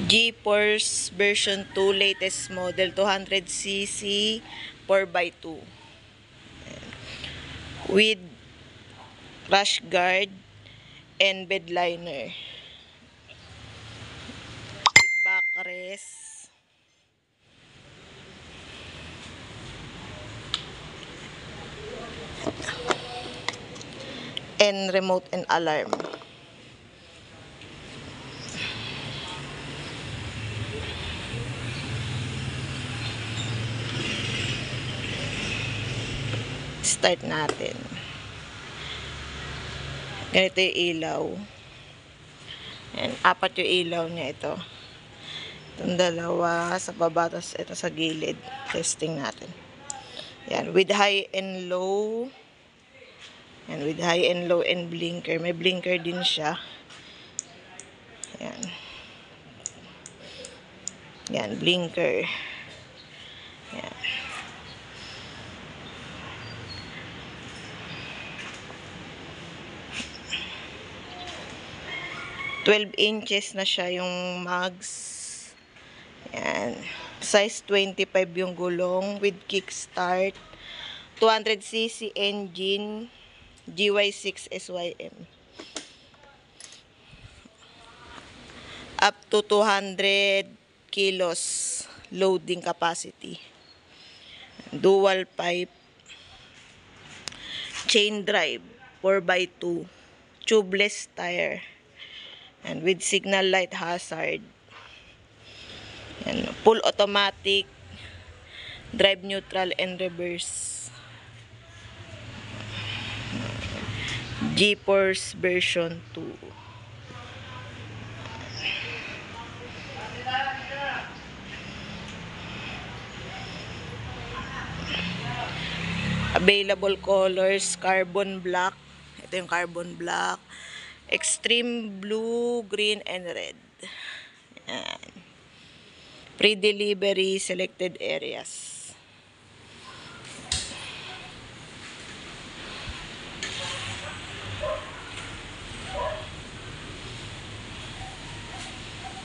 G-Force version 2 latest model 200cc 4x2 with crash guard and bed liner with backrest and remote and alarm. Start natin. Ganito yung ilaw. Ayan, 4 yung ilaw niya ito. Itong dalawa sa baba, tapos ito sa gilid. Testing natin. Ayan, with high and low. Ayan, with high and low and blinker. May blinker din siya. Ayan. Ayan, blinker. Ayan. "12 inches na siya yung mags. Ayan. Size 25 yung gulong with kickstart. 200cc engine. GY6 SYM. Up to 200 kilos loading capacity. Dual pipe. Chain drive. 4x2. Tubeless tire. And with signal light hazard. And full automatic. Drive neutral and reverse. G-Force version 2. Available colors, carbon black. Ito yung carbon black. Extreme blue, green, and red. Ayan. Pre-delivery selected areas.